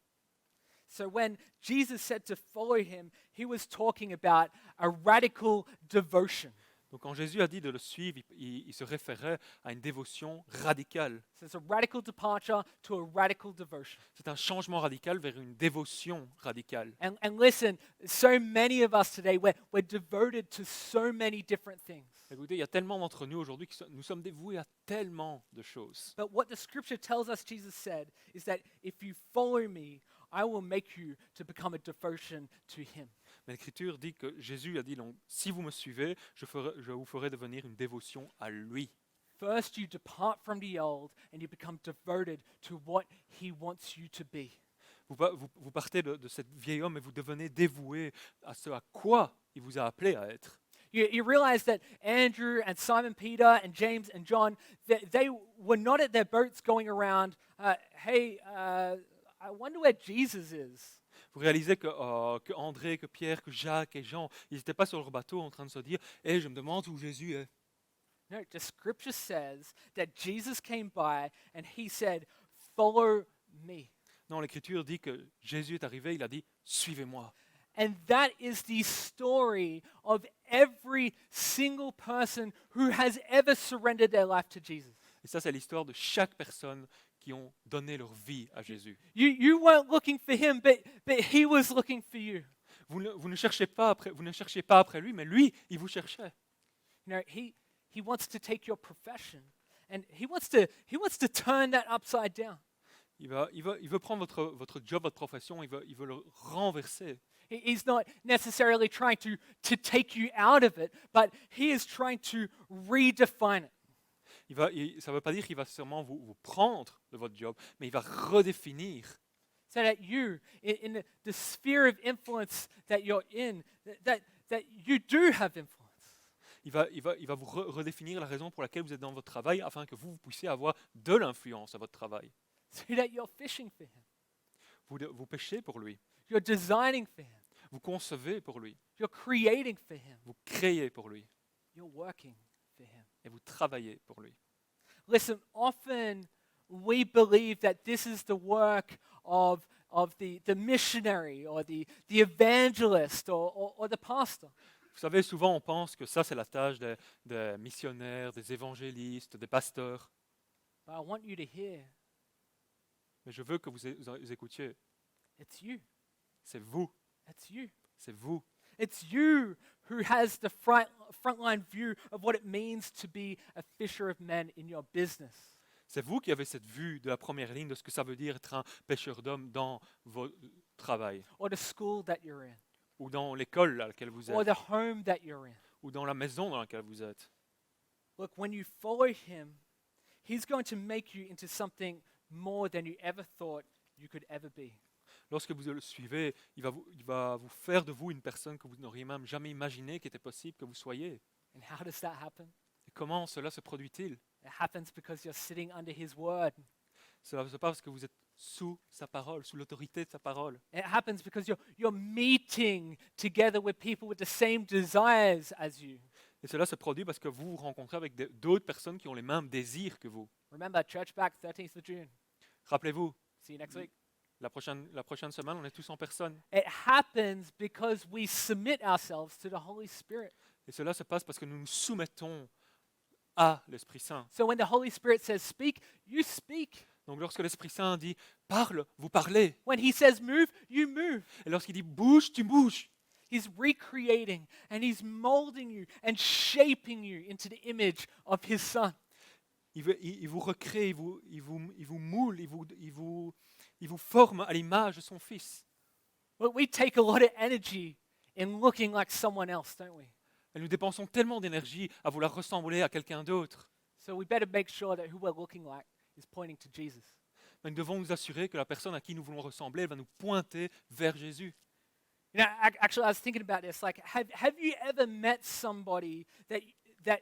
So when Jesus said to follow him, he was talking about a radical devotion. Donc quand Jésus a dit de le suivre, il se référait à une dévotion radicale. So it's a radical departure to a radical devotion. C'est un changement radical vers une dévotion radicale. And listen, so many of us today, we're devoted to so many different things. Écoutez, il y a tellement d'entre nous aujourd'hui qui nous sommes dévoués à tellement de choses. But what the scripture tells us, Jesus said, is that if you follow me, I will make you to become a devotion to him. Mais l'Écriture dit que Jésus a dit, donc, si vous me suivez, je vous ferai devenir une dévotion à lui. First, you depart from the old and you become devoted to what he wants you to be. Vous partez de cet vieil homme et vous devenez dévoué à ce à quoi il vous a appelé à être. You realize that Andrew and Simon Peter and James and John, they were not at their boats going around, hey, I wonder where Jesus is. Vous réalisez que André, que Pierre, que Jacques et Jean, ils n'étaient pas sur leur bateau en train de se dire « Eh, je me demande où Jésus est ». No, the scripture says that Jesus came by and he said, follow me. Non, l'Écriture dit que Jésus est arrivé, il a dit « Suivez-moi ». And that is the story of every single person who has ever surrendered their life to Jesus. Et ça, c'est l'histoire de chaque personne qui ont donné leur vie à Jésus. You weren't looking for him, but he was looking for you. Vous ne cherchiez pas après lui, mais lui, il vous cherchait. You know, he wants to take your profession and he wants to turn that upside down. Il veut prendre votre job, votre profession, il veut le renverser. He's not necessarily trying to take you out of it, but he is trying to redefine it. Ça ne veut pas dire qu'il va sûrement vous prendre de votre job, mais il va redéfinir. So that you, in the sphere of influence that you're in, that you do have influence. Il va vous redéfinir la raison pour laquelle vous êtes dans votre travail afin que vous puissiez avoir de l'influence à votre travail. So that you're fishing for him. Vous pêchez pour lui, You're designing for him. vous concevez pour lui, You're creating for him. vous créez pour lui You're working for him. et vous travaillez pour lui. Listen, often we believe that this is the work of the missionary or the evangelist or the pastor. Vous savez, souvent on pense que ça c'est la tâche des missionnaires, des évangélistes, des pasteurs. But I want you to hear Mais je veux que vous écoutiez. it's you. C'est vous, It's you. c'est vous. It's you who has the frontline view of what it means to be a fisher of men in your business. C'est vous qui avez cette vue de la première ligne de ce que ça veut dire être un pêcheur d'hommes dans votre travail, Or the school that you're in, ou dans l'école à laquelle vous or êtes, the home that you're in. ou dans la maison dans laquelle vous êtes. Look, when you follow him, he's going to make you into something more than you ever thought you could ever be. Lorsque vous le suivez, il va vous faire de vous une personne que vous n'auriez même jamais imaginé qu'il était possible que vous soyez. And how does that happen? Et comment cela se produit-il? It happens because you're sitting under his word. Cela se passe parce que vous êtes sous sa parole, sous l'autorité de sa parole. It happens because you're meeting together with people with the same desires as you. Et cela se produit parce que vous vous rencontrez avec d'autres personnes qui ont les mêmes désirs que vous. Remember, church back 13th of June. Rappelez-vous, See you next week. la prochaine semaine, on est tous en personne. It happens because we submit ourselves to the Holy Spirit. Et cela se passe parce que nous nous soumettons à l'Esprit Saint. So when the Holy Spirit says speak, you speak. Donc lorsque l'Esprit Saint dit parle, vous parlez. When he says move, you move. Et lorsqu'il dit bouge, tu bouges. He's recreating and he's molding you and shaping you into the image of his son. Il vous recrée, il vous moule, il vous forme à l'image de son Fils. But we take a lot of energy in looking like someone else, don't we? Et nous dépensons tellement d'énergie à vouloir ressembler à quelqu'un d'autre. So we better make sure that who we're looking like is pointing to Jesus. Mais nous devons nous assurer que la personne à qui nous voulons ressembler, elle va nous pointer vers Jésus. You know, actually, I was thinking about this. Like, have you ever met somebody that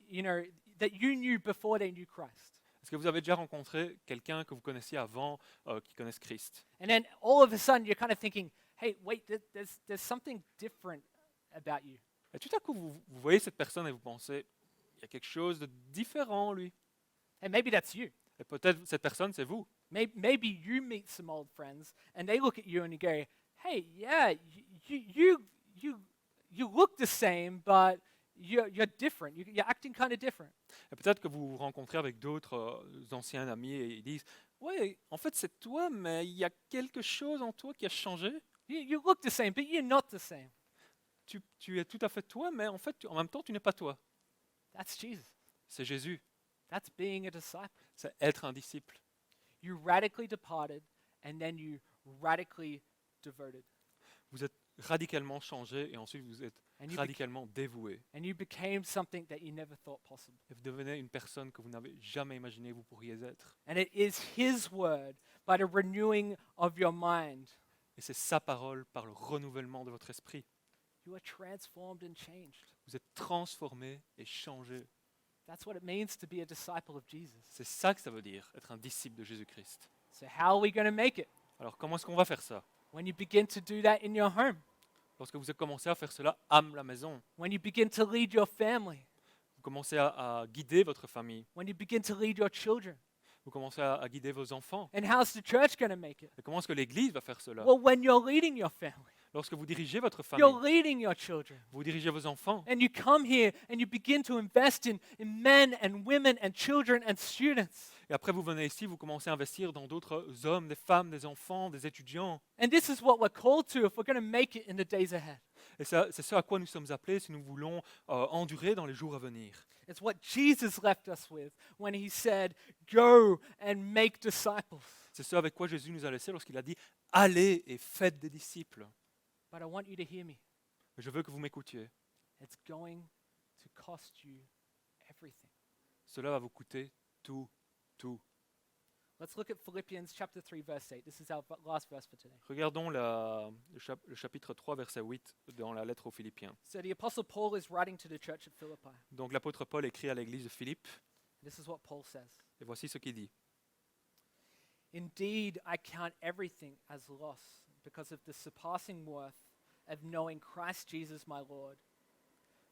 you knew before they knew Christ? Est-ce que vous avez déjà rencontré quelqu'un que vous connaissiez avant qui connaisse Christ? And then all of a sudden, you're kind of thinking, "Hey, wait, there's something different about you." Et tout à coup, vous voyez cette personne et vous pensez, il y a quelque chose de différent en lui. And maybe that's you. Et peut-être cette personne, c'est vous. Maybe you meet some old friends, and they look at you and you go, "Hey, yeah, you look the same, but you're different. You're acting kind of different." Et peut-être que vous vous rencontrez avec d'autres anciens amis et ils disent, ouais, en fait c'est toi, mais il y a quelque chose en toi qui a changé. You look the same, but you're not the same. Tu es tout à fait toi, mais en fait, en même temps, tu n'es pas toi. That's Jesus. C'est Jésus. That's being a disciple. C'est être un disciple. You radically departed, and then you radically devoted. Vous êtes radicalement changé et ensuite vous êtes And you, radicalement dévoué. and you became something that you never thought possible. Et vous devenez une personne que vous n'avez jamais imaginé vous pourriez être. And it is His word by the renewing of your mind. Et c'est sa parole par le renouvellement de votre esprit. You are transformed and changed. Vous êtes transformé et changé. That's what it means to be a disciple of Jesus. C'est ça que ça veut dire, être un disciple de Jésus-Christ. So how are we going to make it? Alors comment est-ce qu'on va faire ça? When you begin to do that in your home, Lorsque vous avez commencé à faire cela à la maison, when you begin to lead your family, vous commencez à guider votre famille, when you begin to lead your children. vous commencez à guider vos enfants. And how's the church going to make it? Et comment est-ce que l'Église va faire cela? Well, when you're leading your family, Lorsque vous dirigez votre you're famille, leading your children. vous dirigez vos enfants, And you come here and you begin to invest in men and women and children and students. et après vous venez ici, vous commencez à investir dans d'autres hommes, des femmes, des enfants, des étudiants. And this is what we're called to if we're going to make it in the days ahead. Et c'est ce à quoi nous sommes appelés si nous voulons endurer dans les jours à venir. It's what Jesus left us with when he said, "Go and make disciples." C'est ce avec quoi Jésus nous a laissé lorsqu'il a dit « Allez et faites des disciples But I want you to hear me. ». Je veux que vous m'écoutiez. It's going to cost you everything. Cela va vous coûter tout, tout. Let's look at Philippians chapter 3 verse 8. This is our last verse for today. Regardons le chapitre 3, verset 8 dans la lettre aux Philippiens. So the apostle Paul is writing to the church at Philippi. Donc l'apôtre Paul écrit à l'église de Philippe, This is what Paul says. et voici ce qu'il dit. Indeed, I count everything as loss because of the surpassing worth of knowing Christ Jesus my Lord.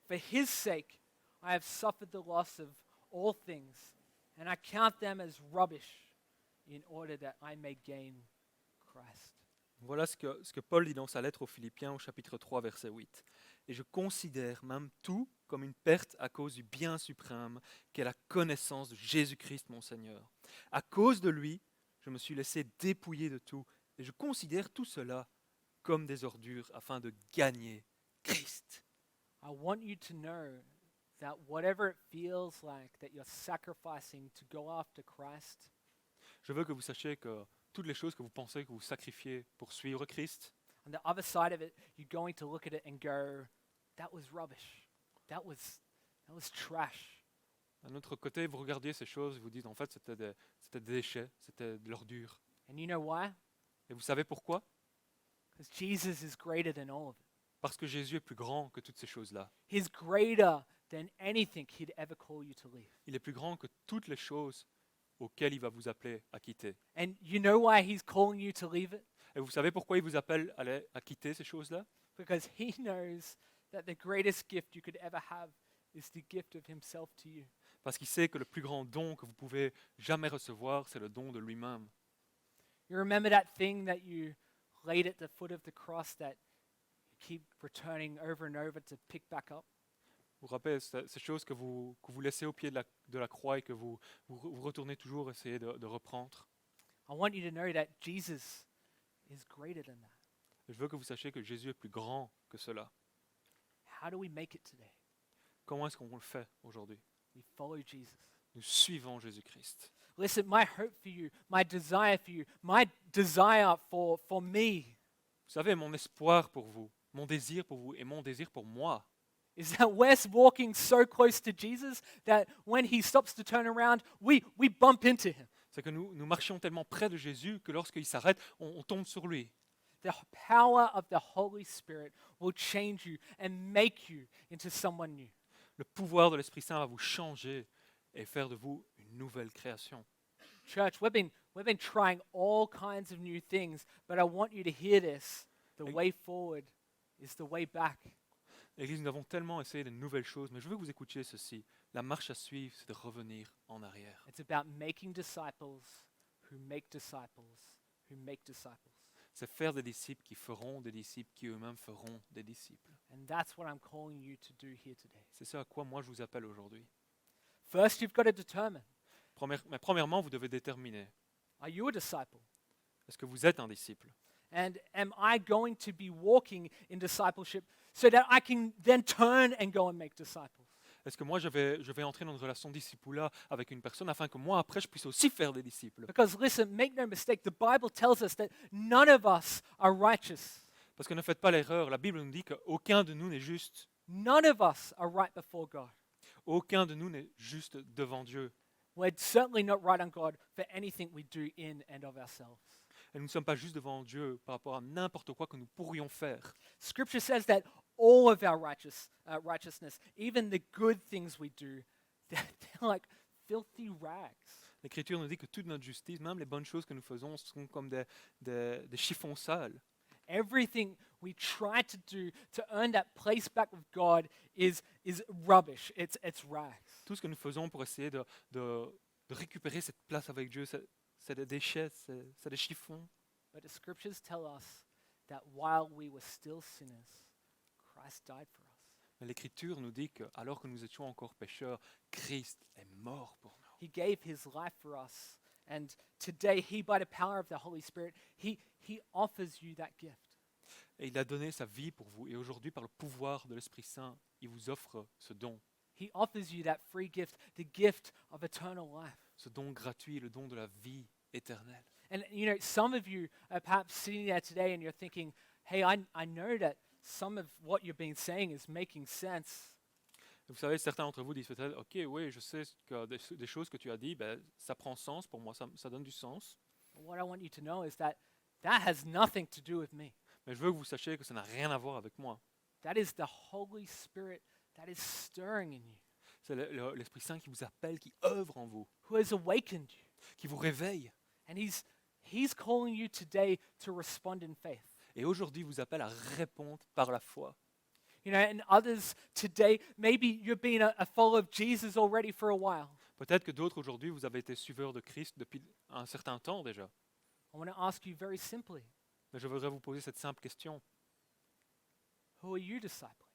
For his sake, I have suffered the loss of all things, and I count them as rubbish in order that I may gain Christ. Voilà ce que Paul dit dans sa lettre aux Philippiens au chapitre 3, verset 8. et je considère même tout comme une perte à cause du bien suprême qu'est la connaissance de Jésus-Christ mon Seigneur. À cause de lui, je me suis laissé dépouiller de tout et je considère tout cela comme des ordures afin de gagner Christ. I want you to know that whatever it feels like that you're sacrificing to go after Christ, Je veux que vous sachiez que toutes les choses que vous pensez que vous sacrifiez pour suivre Christ, on the other side of it, you're going to look at it and go, that was rubbish. That was trash. d'un autre côté, vous regardiez ces choses et vous dites en fait c'était des déchets, c'était de l'ordure. And you know why? Et vous savez pourquoi? Because Jesus is greater than all of it. Parce que Jésus est plus grand que toutes ces choses-là. He's greater than anything he'd ever call you to leave. Il est plus grand que toutes les choses auxquelles il va vous appeler à quitter. And you know why he's calling you to leave it? Et vous savez pourquoi il vous appelle à quitter ces choses-là? Because he knows that the greatest gift you could ever have is the gift of himself to you. Parce qu'il sait que le plus grand don que vous pouvez jamais recevoir, c'est le don de lui-même. You remember that thing that you laid at the foot of the cross that you keep returning over and over to pick back up? Vous vous rappelez ces choses que vous laissez au pied de la croix et que vous retournez toujours essayer de reprendre. I want you to know that Jesus is greater than that. Je veux que vous sachiez que Jésus est plus grand que cela. How do we make it today? Comment est-ce qu'on le fait aujourd'hui? We follow Jesus. Nous suivons Jésus-Christ. Listen, my hope for you, my desire for you, my desire for me Vous savez, mon espoir pour vous, mon désir pour vous et mon désir pour moi, is that we're walking so close to Jesus that when he stops to turn around, we bump into him. c'est que nous marchions tellement près de Jésus que lorsqu'il s'arrête, on tombe sur lui. The power of the Holy Spirit will change you and make you into someone new. Le pouvoir de l'Esprit Saint va vous changer et faire de vous une nouvelle création. Church, we've been trying all kinds of new things, but I want you to hear this. The Hey. way forward is the way back. Église, nous avons tellement essayé de nouvelles choses, mais je veux que vous écoutiez ceci. La marche à suivre, c'est de revenir en arrière. It's about making disciples who make disciples who make disciples. C'est faire des disciples qui feront des disciples qui eux-mêmes feront des disciples. And that's what I'm calling you to do here today. C'est ce à quoi moi je vous appelle aujourd'hui. First, you've got to determine, Mais premièrement, vous devez déterminer, are you a disciple? est-ce que vous êtes un disciple? And am I going to be walking in discipleship so that I can then turn and go and make disciples? Est-ce que moi je vais entrer dans une relation disciple avec une personne afin que moi après je puisse aussi faire des disciples? Because listen, make no mistake, the Bible tells us that none of us are righteous. Parce que ne faites pas l'erreur, la Bible nous dit qu'aucun de nous n'est juste. None of us are right before God. Aucun de nous n'est juste devant Dieu. We're certainly not right on God for anything we do in and of ourselves. Et nous ne sommes pas juste devant Dieu par rapport à n'importe quoi que nous pourrions faire. Scripture says that all of our righteousness, even the good things we do, they're like filthy rags. L'Écriture nous dit que toute notre justice, même les bonnes choses que nous faisons, sont comme des chiffons sales. Everything we try to do to earn that place back with God is rubbish. It's rags. Tout ce que nous faisons pour essayer de récupérer cette place avec Dieu, c'est des déchets, c'est des chiffons. But the scriptures tell us that while we were still sinners, Christ died for us. Mais l'Écriture nous dit que, alors que nous étions encore pécheurs, Christ est mort pour nous. He gave his life for us. And today, he, by the power of the Holy Spirit, he offers you that gift. Et il a donné sa vie pour vous. Et aujourd'hui, par le pouvoir de l'Esprit Saint, il vous offre ce don. He offers you that free gift, the gift of eternal life. Ce don gratuit, le don de la vie éternelle. And you know, some of you are perhaps sitting there today and you're thinking, hey, I know that some of what you've been saying is making sense. Vous savez, certains d'entre vous disent peut-être, ok, oui, je sais que des choses que tu as dit, ben, ça prend sens pour moi, ça donne du sens. But what I want you to know is that has nothing to do with me. Mais je veux que vous sachiez que ça n'a rien à voir avec moi. That is the Holy Spirit that is stirring in you, C'est l'Esprit Saint qui vous appelle, qui œuvre en vous, who has awakened you. qui vous réveille. And he's calling you today to respond in faith. Et aujourd'hui, vous appelle à répondre par la foi. You know, and others today, maybe you've been a follower of Jesus already for a while. Peut-être que d'autres aujourd'hui, vous avez été suiveurs de Christ depuis un certain temps déjà. I want to ask you very simply, Mais je voudrais vous poser cette simple question. who are you discipling?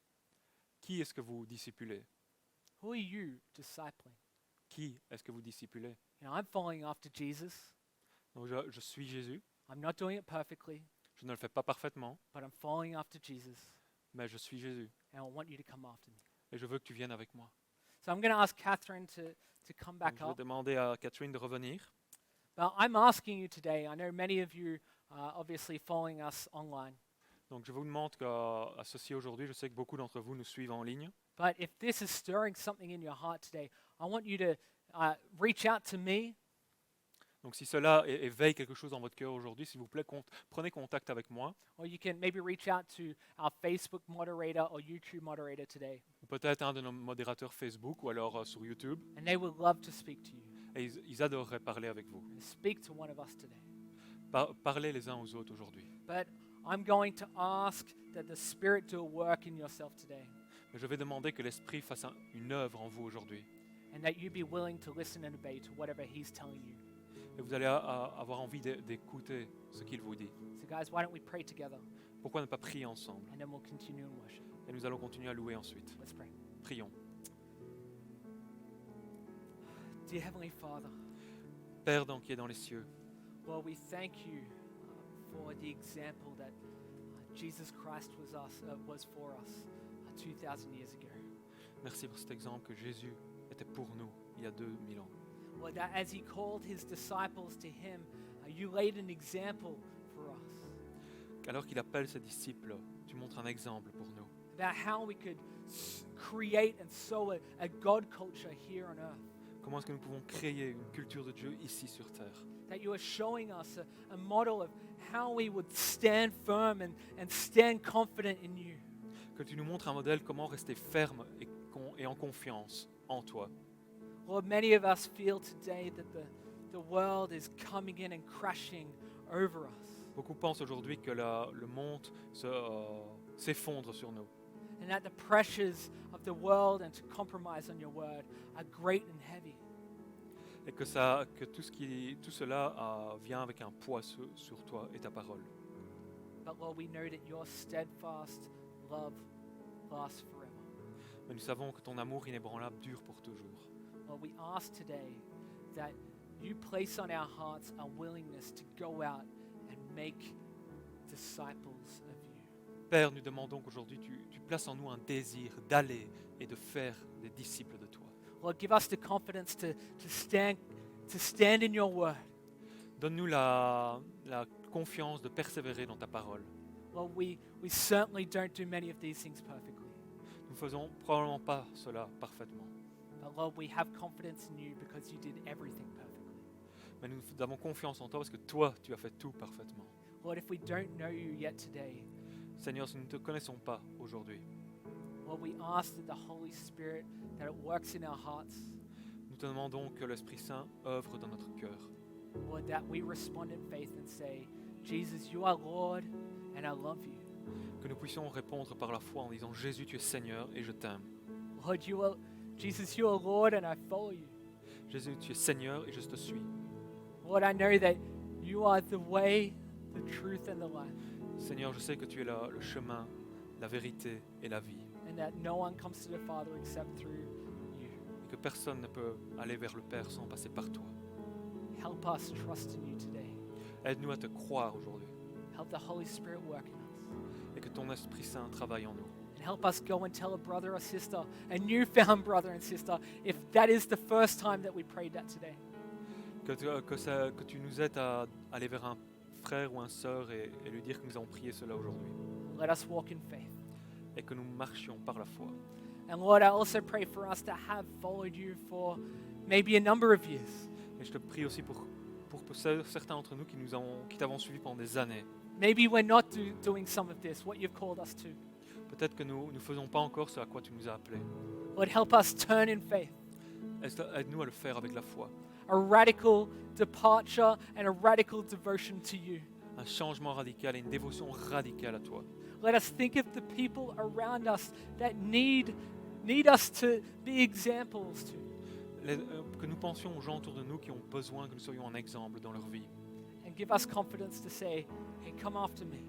Qui est-ce que vous discipulez? Who are you discipling? Qui est-ce que vous discipulez? You know, I'm following after Jesus. Donc je suis Jésus. I'm not doing it perfectly, Je ne le fais pas parfaitement, but I'm following after Jesus, mais je suis Jésus. and I want you to come after me. Et je veux que tu viennes avec moi. So I'm going to ask Catherine to come Donc, back je vais up. demander à Catherine de revenir. But I'm asking you today, I know many of you are obviously following us online, Donc je vous demande qu'à ceci aujourd'hui, je sais que beaucoup d'entre vous nous suivent en ligne. but if this is stirring something in your heart today, I want you to reach out to me. Donc si cela éveille quelque chose dans votre cœur aujourd'hui, s'il vous plaît, prenez contact avec moi. Or you can maybe reach out to our Facebook moderator or YouTube moderator today, Ou peut-être un de nos modérateurs Facebook ou alors sur YouTube. and they would love to speak to you. Et ils adoreraient parler avec vous. Speak to one of us today. Parlez les uns aux autres aujourd'hui. But I'm going to ask that the Spirit do a work in yourself today, Mais je vais demander que l'Esprit fasse une œuvre en vous aujourd'hui. and that you be willing to listen and obey to whatever He's telling you. Et vous allez avoir envie d'écouter ce qu'il vous dit. So, guys, why don't we pray together, Pourquoi ne pas prier ensemble? and then we'll continue in worship. Et nous allons continuer à louer ensuite. Let's pray. Prions. Dear Heavenly Father, Père donc qui est dans les cieux, Lord, we thank you for the example that Jesus Christ was for us 2,000 years ago. merci pour cet exemple que Jésus était pour nous il y a 2000 ans. Lord, that as He called His disciples to Him, you laid an example for us Alors qu'il appelle ses disciples, tu montres un exemple pour nous. about how we could create and sow a God culture here on earth. Comment est-ce que nous pouvons créer une culture de Dieu ici sur terre? That you are showing us a model of how we would stand firm and stand confident in you. Que tu nous montres un modèle comment rester ferme et en confiance en toi. Lord, many of us feel today that the world is coming in and crashing over us, Beaucoup pensent aujourd'hui que le monde s'effondre sur nous. and that the pressures of the world and to compromise on your word are great and heavy. Et que tout cela vient avec un poids sur toi et ta parole. But Lord, we know that your steadfast love lasts forever. Mais nous savons que ton amour inébranlable dure pour toujours. Lord, we ask today that you place on our hearts a willingness to go out and make disciples of you. Père, nous demandons qu'aujourd'hui tu places en nous un désir d'aller et de faire des disciples de toi. Lord, give us the confidence to stand in your word. Donne-nous la confiance de persévérer dans ta parole. Lord, we certainly don't do many of these things perfectly. Nous ne faisons probablement pas cela parfaitement. But Lord, we have confidence in you because you did everything perfectly. Mais nous avons confiance en toi parce que toi, tu as fait tout parfaitement. Lord, if we don't know you yet today, Seigneur, si nous ne te connaissons pas aujourd'hui, Lord, we ask that the Holy Spirit, that it works in our hearts. nous te demandons que l'Esprit Saint œuvre dans notre cœur. Lord, that we respond in faith and say, Jesus, you are Lord and I love you. Que nous puissions répondre par la foi en disant Jésus, tu es Seigneur et je t'aime. Lord, Jesus, you are Lord and I follow you. Jésus, tu es Seigneur et je te suis. Lord, I know that you are the way, the truth and the life, Seigneur, je sais que tu es le chemin, la vérité et la vie. and that no one comes to the Father except through you. Et que personne ne peut aller vers le Père sans passer par toi. Help us trust in you today. Aide-nous à te croire aujourd'hui Help the Holy Spirit work in us. et que ton Esprit Saint travaille en nous. And help us go and tell a brother or sister, a newfound brother and sister, if that is the first time that we prayed that today. Que tu nous aides à aller vers un frère ou une sœur et lui dire que nous avons prié cela aujourd'hui. Let us walk in faith. Et que nous marchions par la foi. And Lord, I also pray for us to have followed you for maybe a number of years. Et je te prie aussi pour certains d'entre nous qui t'avons suivi pendant des années. Maybe we're not doing some of this, what you've called us to. Peut-être que nous ne faisons pas encore ce à quoi tu nous as appelés. Lord, help us turn in faith. Aide-nous à le faire avec la foi. A radical departure and a radical devotion to you. Un changement radical et une dévotion radicale à toi. Let us think of the people around us that need us to be examples to. Que nous pensions aux gens autour de nous qui ont besoin que nous soyons un exemple dans leur vie. And give us confidence to say, hey, come after me.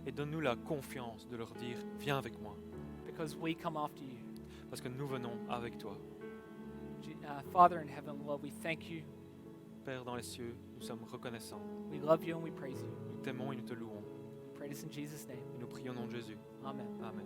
Et donne-nous la confiance de leur dire, viens avec moi. because we come after you. parce que nous venons avec toi. Father in heaven, Lord, we thank you. Père dans les cieux, nous sommes reconnaissants. We love you and we praise you. Nous t'aimons et nous te louons. We pray this in Jesus' name. Et nous prions au nom de Jésus. Amen. Amen.